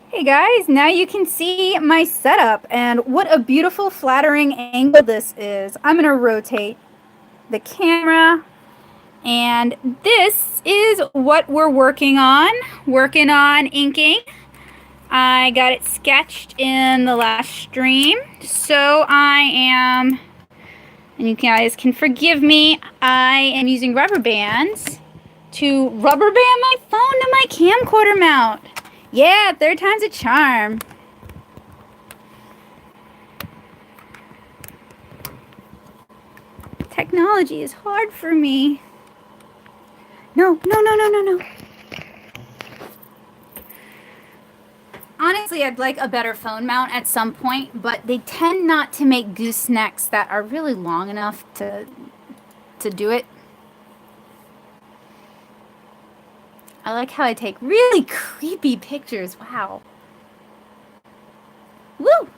Hey guys, now you can see my setup and what a beautiful flattering angle this is. I'm going to rotate the camera and this is what we're working on inking. I got it sketched in the last stream, so and you guys can forgive me, I am using rubber bands to rubber band my phone to my camcorder mount. Yeah, third time's a charm. Technology is hard for me. No, no, no, no, no, no. Honestly, I'd like a better phone mount at some point, but they tend not to make goosenecks that are really long enough to do it. I like how I take really creepy pictures. Wow. Woo!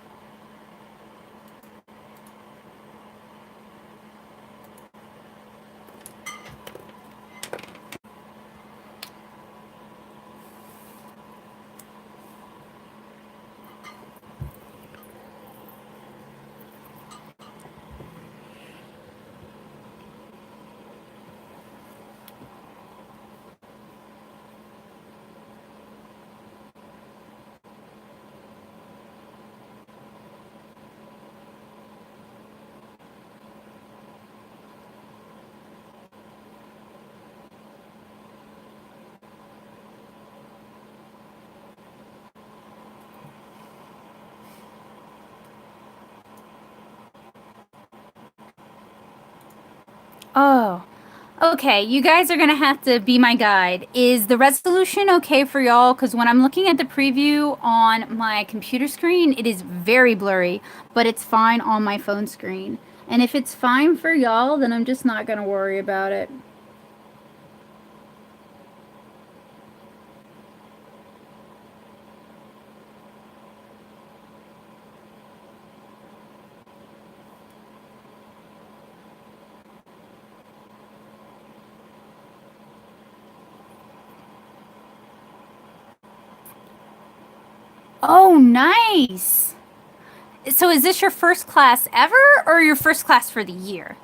Oh, okay. You guys are gonna have to be my guide. Is the resolution okay for y'all? Because when I'm looking at the preview on my computer screen, it is very blurry, but it's fine on my phone screen. And if it's fine for y'all, then I'm just not gonna worry about it. Oh, nice. So is this your first class ever or your first class for the year?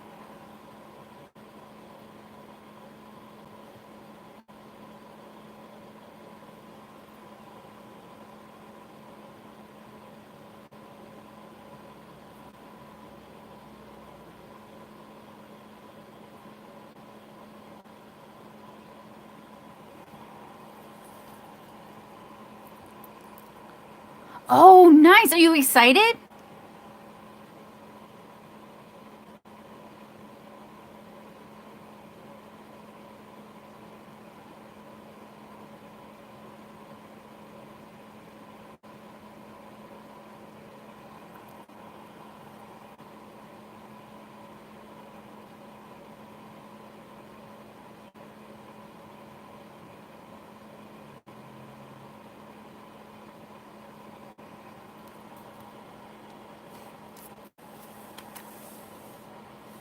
Oh, nice. Are you excited?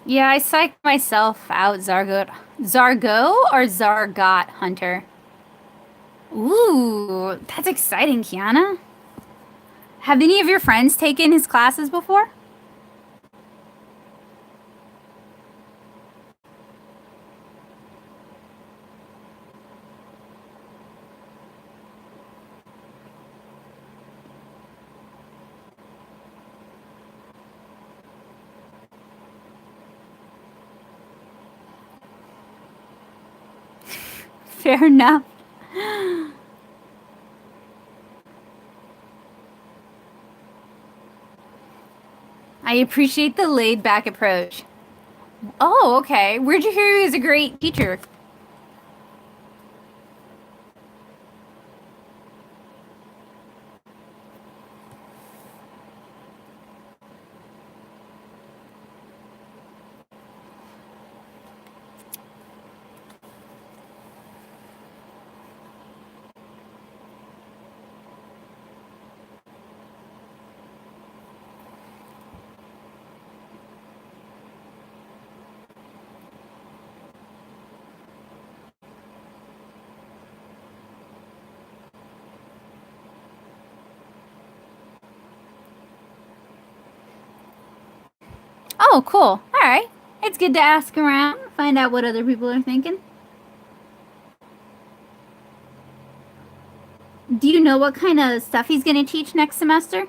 Yeah, I psyched myself out, Zargo or Zargot Hunter? Ooh, that's exciting, Kiana. Have any of your friends taken his classes before? Fair enough. I appreciate the laid back approach. Oh, okay. Where'd you hear he was a great teacher? Oh, cool. All right. It's good to ask around, find out what other people are thinking. Do you know what kind of stuff he's going to teach next semester?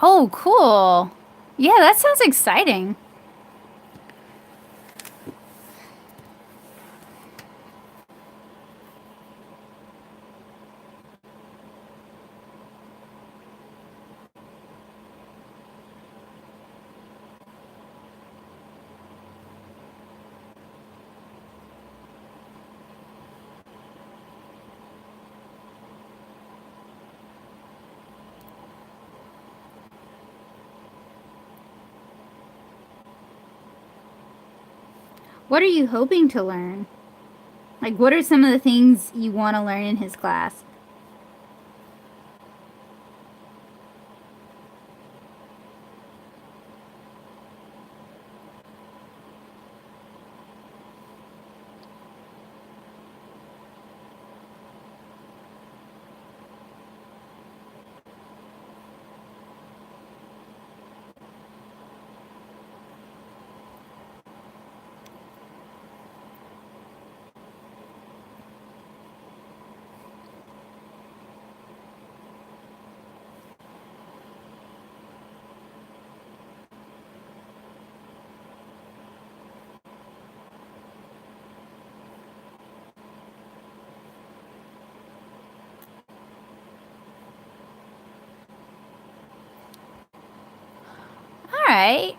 Oh, cool. Yeah, that sounds exciting. What are you hoping to learn? Like, what are some of the things you want to learn in his class? All right.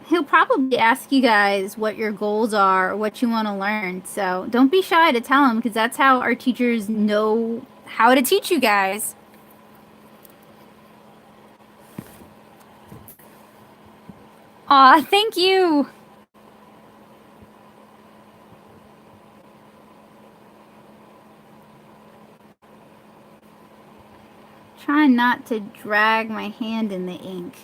He'll probably ask you guys what your goals are or what you want to learn. So don't be shy to tell him because that's how our teachers know how to teach you guys. Aw, thank you. Trying not to drag my hand in the ink.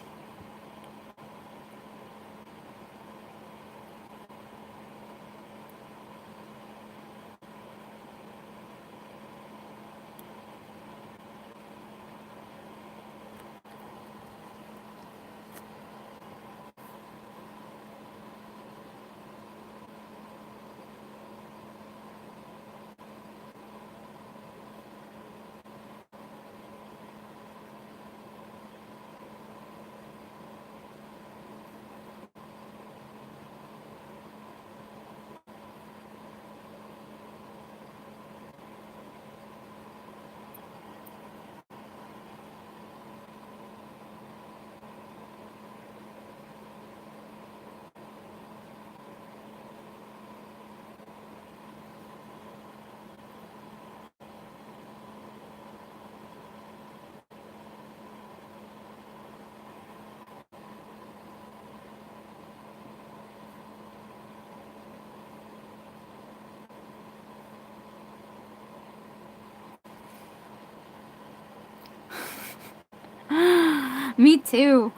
Me too.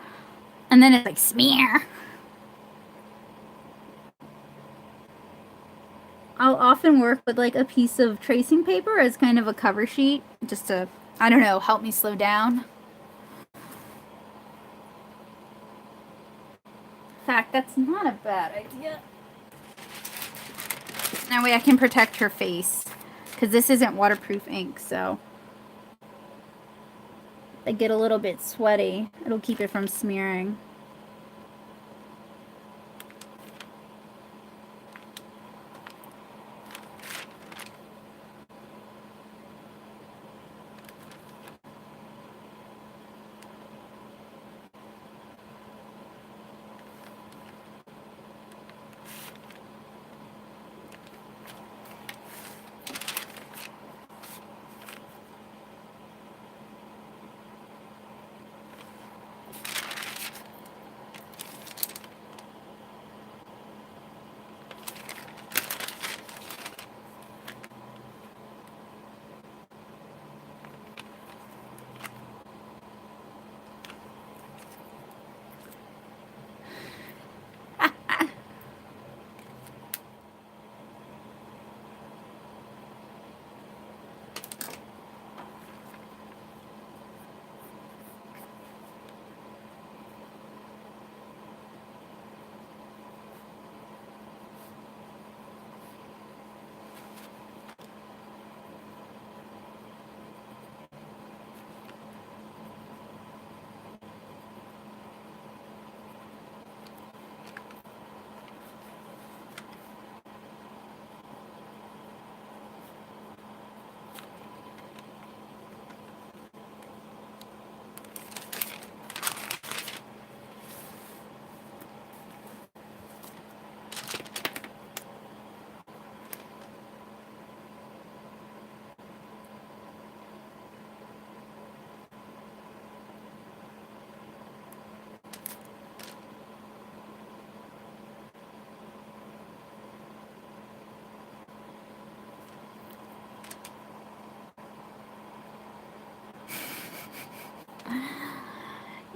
And then it's like smear. I'll often work with like a piece of tracing paper as kind of a cover sheet, just to, I don't know, help me slow down. In fact, that's not a bad idea. That way I can protect her face, because this isn't waterproof ink, so if I get a little bit sweaty, it'll keep it from smearing.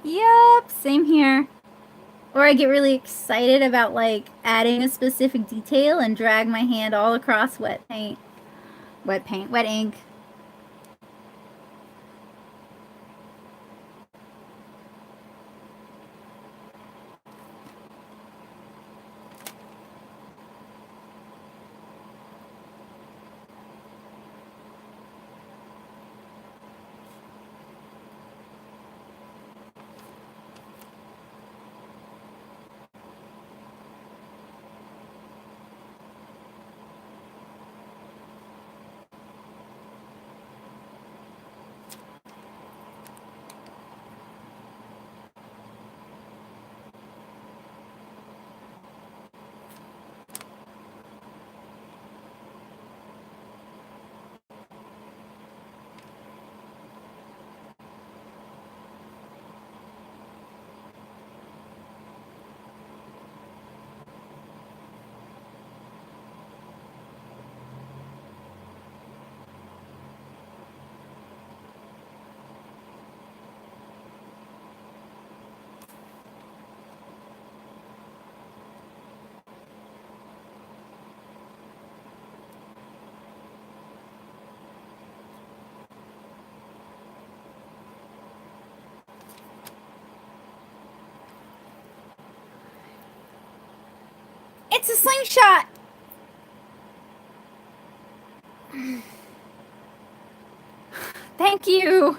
Yep, same here. Or I get really excited about like adding a specific detail and drag my hand all across wet ink. It's a slingshot! Thank you!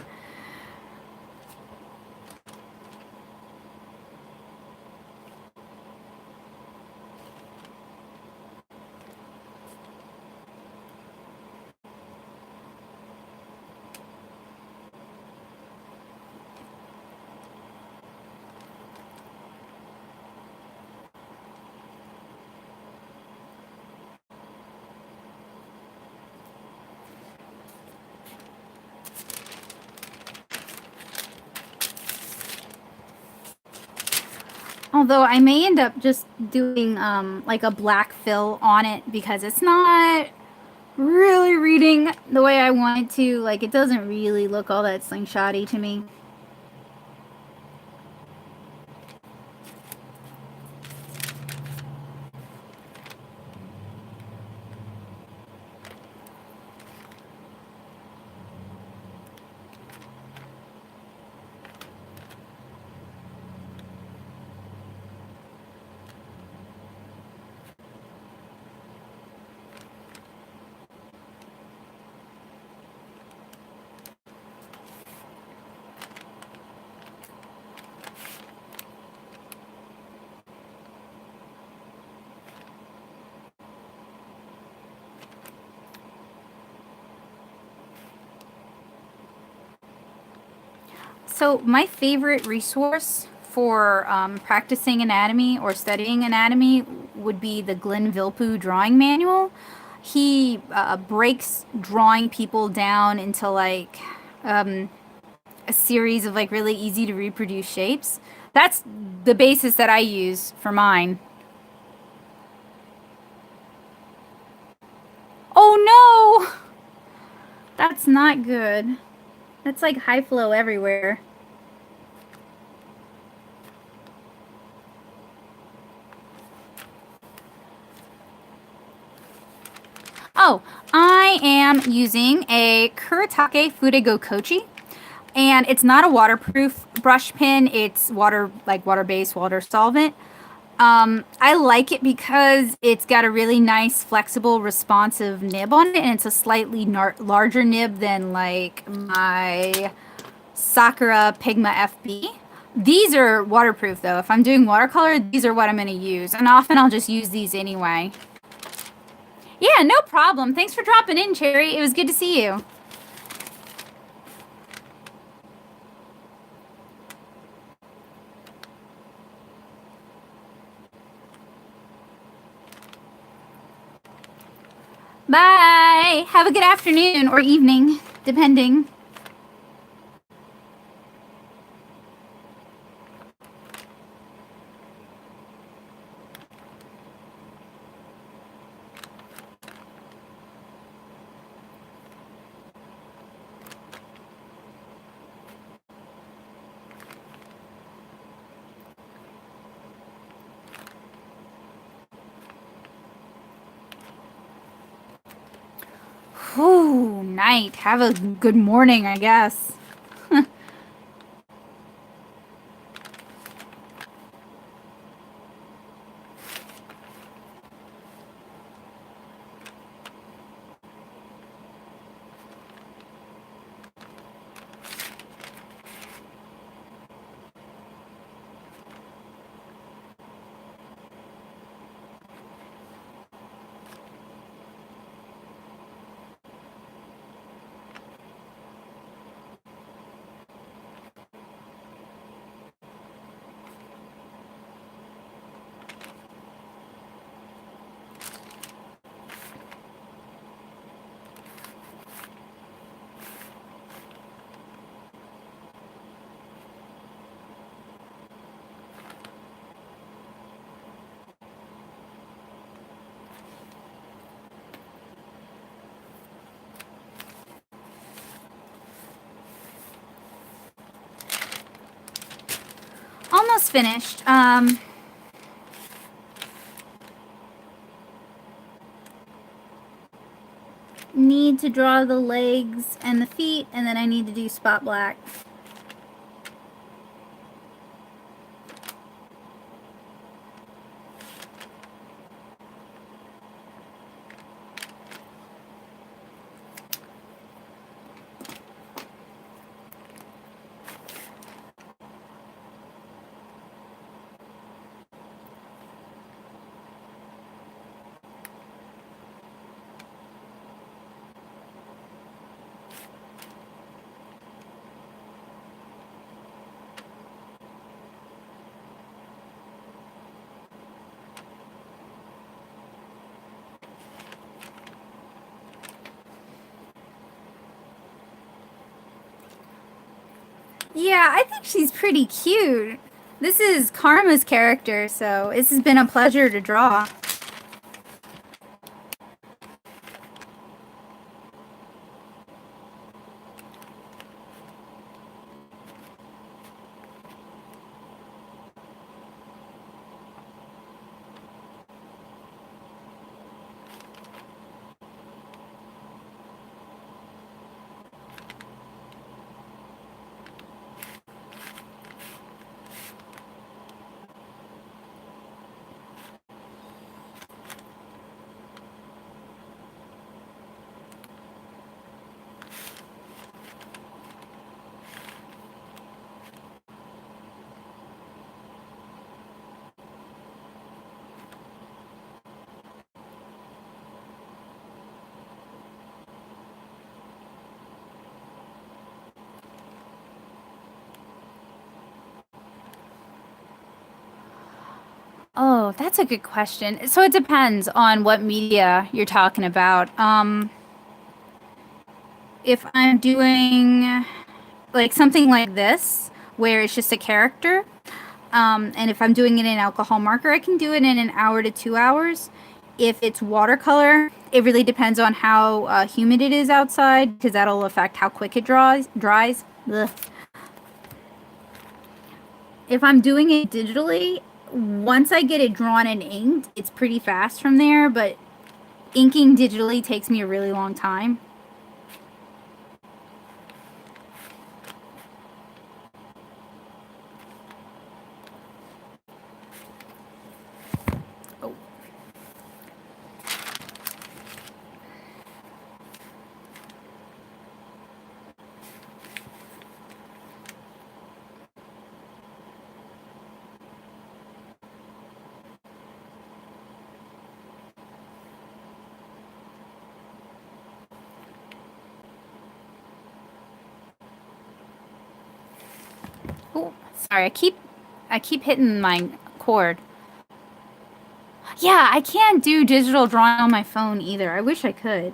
Although I may end up just doing like a black fill on it because it's not really reading the way I want it to. Like, it doesn't really look all that slingshotty to me. So my favorite resource for practicing anatomy or studying anatomy would be the Glenn Vilppu drawing manual. He breaks drawing people down into like a series of like really easy to reproduce shapes. That's the basis that I use for mine. Oh no! That's not good. That's like high flow everywhere. Oh, I am using a Kuretake Fudego Kochi, and it's not a waterproof brush pen. It's water-based, water solvent. I like it because it's got a really nice, flexible, responsive nib on it, and it's a slightly larger nib than like my Sakura Pigma FB. These are waterproof though. If I'm doing watercolor, these are what I'm going to use, and often I'll just use these anyway. Yeah, no problem. Thanks for dropping in, Cherry. It was good to see you. Bye. Have a good afternoon or evening, depending. Whew, night. Have a good morning, I guess. Almost finished. Need to draw the legs and the feet, and then I need to do spot black. Yeah, I think she's pretty cute. This is Karma's character, so this has been a pleasure to draw. Oh, that's a good question. So it depends on what media you're talking about. If I'm doing like something like this, where it's just a character, and if I'm doing it in alcohol marker, I can do it in an hour to 2 hours. If it's watercolor, it really depends on how humid it is outside, because that'll affect how quick it dries. Ugh. If I'm doing it digitally, once I get it drawn and inked, it's pretty fast from there, but inking digitally takes me a really long time. Oh. Oh, sorry, I keep hitting my cord. Yeah, I can't do digital drawing on my phone either. I wish I could.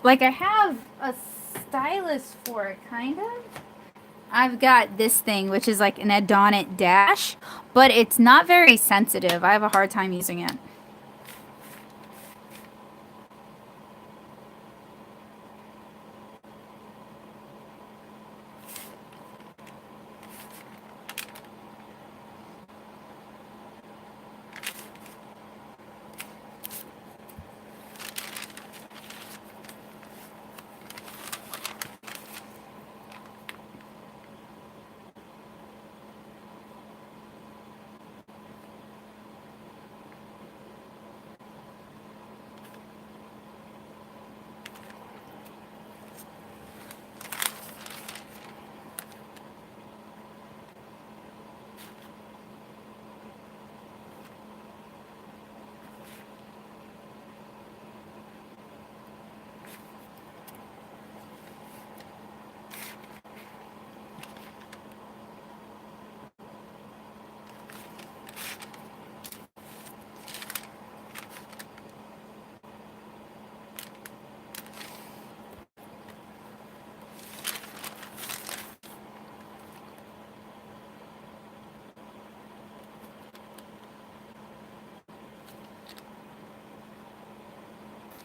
Like, I have a stylus for it, kind of. I've got this thing, which is like an Adonit Dash, but it's not very sensitive. I have a hard time using it.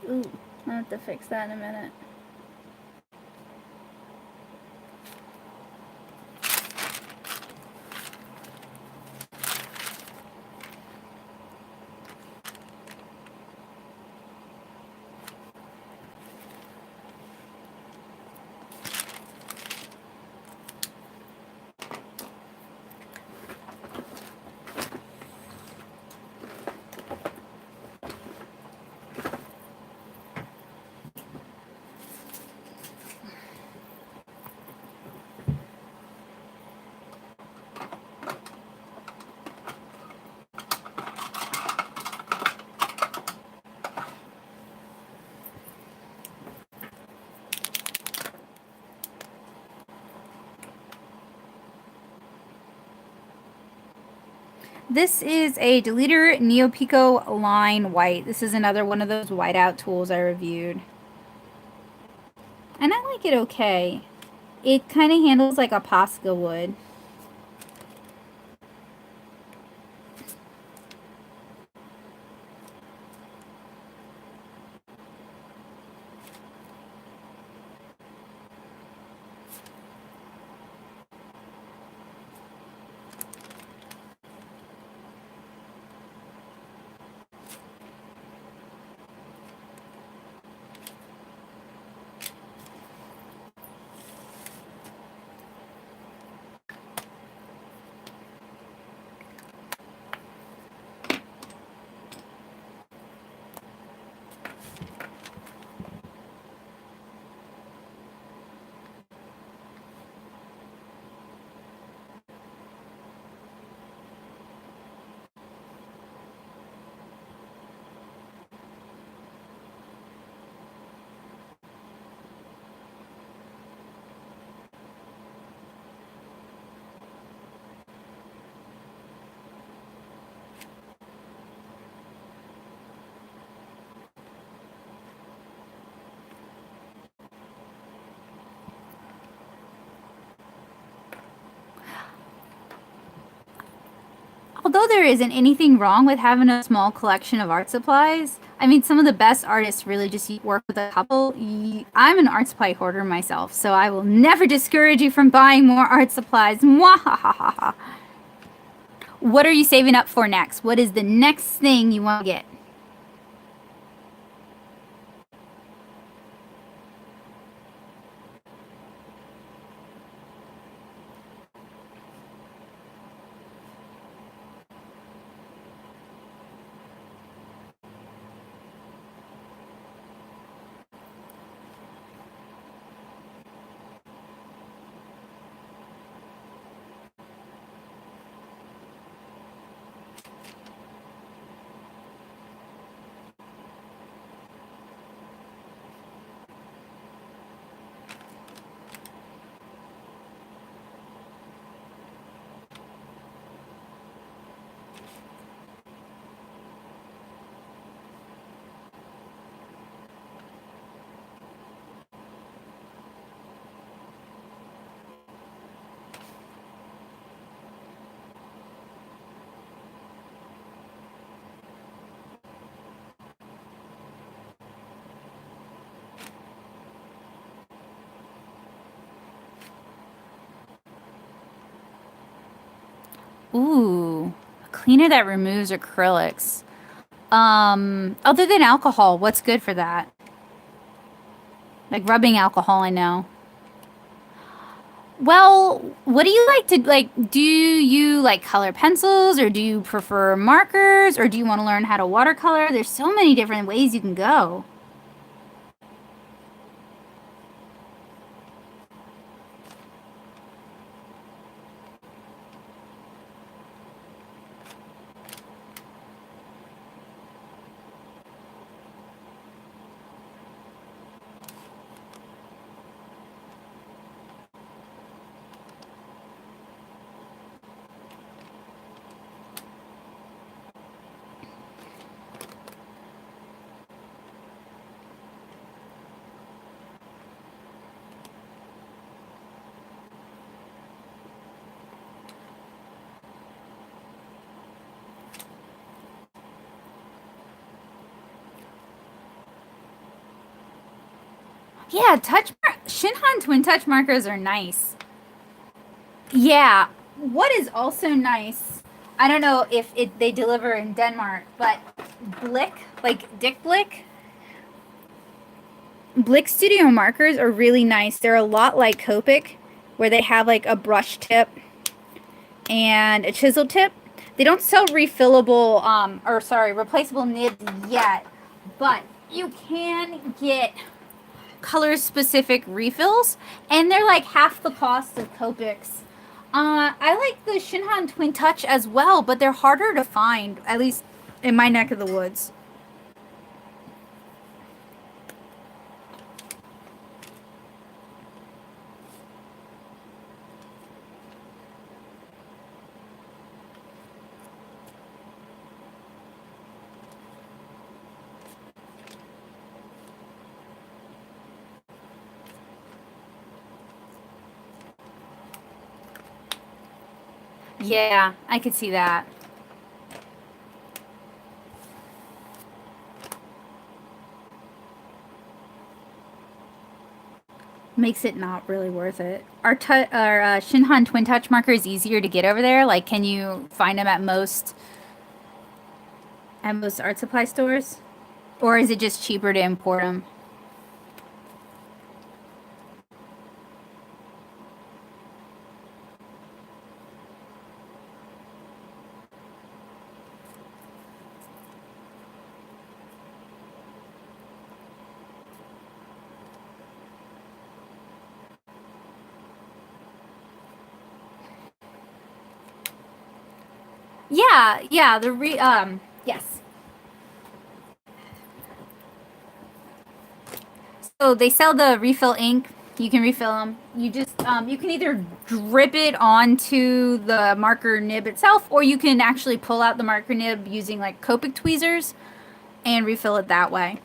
Ooh, I'll have to fix that in a minute. This is a Deleter Neopico Line White. This is another one of those whiteout tools I reviewed. And I like it okay. It kind of handles like a Posca would. although there isn't anything wrong with having a small collection of art supplies, I mean, some of the best artists really just work with a couple. I'm an art supply hoarder myself, so I will never discourage you from buying more art supplies. Mwahahaha. What are you saving up for next? What is the next thing you want to get? Ooh, a cleaner that removes acrylics. Other than alcohol, what's good for that? Like rubbing alcohol, I know. Well, what do you like to like? Do you like color pencils or do you prefer markers or do you want to learn how to watercolor? There's so many different ways you can go. Yeah, Shinhan Twin Touch markers are nice. Yeah, what is also nice, I don't know if they deliver in Denmark, but Blick, like Dick Blick, Blick Studio markers are really nice. They're a lot like Copic, where they have like a brush tip and a chisel tip. They don't sell refillable, replaceable nibs yet, but you can get color specific refills, and they're like half the cost of Copic's. I like the Shinhan Twin Touch as well, but they're harder to find, at least in my neck of the woods. Yeah, I could see that. Makes it not really worth it. Our Shinhan Twin Touch marker is easier to get over there. Like, can you find them at most art supply stores, or is it just cheaper to import them? Yeah, yeah. Yes. So they sell the refill ink. You can refill them. You can either drip it onto the marker nib itself, or you can actually pull out the marker nib using like Copic tweezers and refill it that way.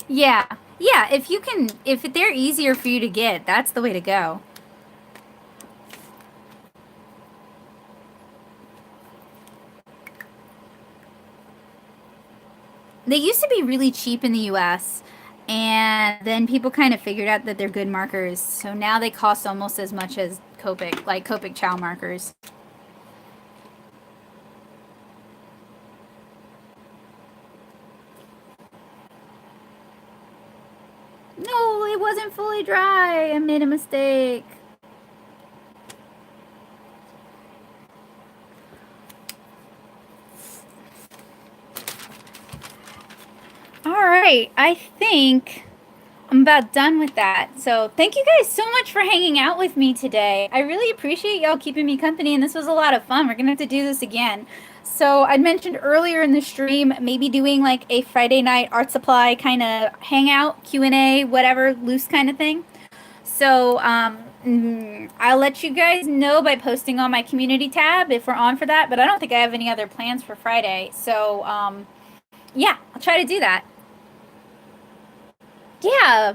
Yeah. Yeah, if they're easier for you to get, that's the way to go. They used to be really cheap in the US, and then people kind of figured out that they're good markers. So now they cost almost as much as Copic, like Copic Chow markers. No, it wasn't fully dry. I made a mistake. All right, I think I'm about done with that. So thank you guys so much for hanging out with me today. I really appreciate y'all keeping me company, and this was a lot of fun. We're gonna have to do this again. So I mentioned earlier in the stream, maybe doing like a Friday night art supply kind of hangout, Q&A, whatever, loose kind of thing. So I'll let you guys know by posting on my community tab if we're on for that, but I don't think I have any other plans for Friday. So yeah, I'll try to do that. Yeah,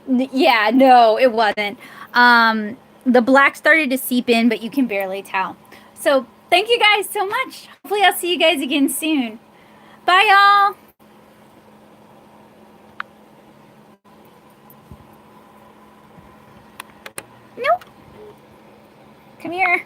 yeah, no, it wasn't. The black started to seep in, but you can barely tell. So thank you guys so much. Hopefully I'll see you guys again soon. Bye, y'all. Nope. Come here.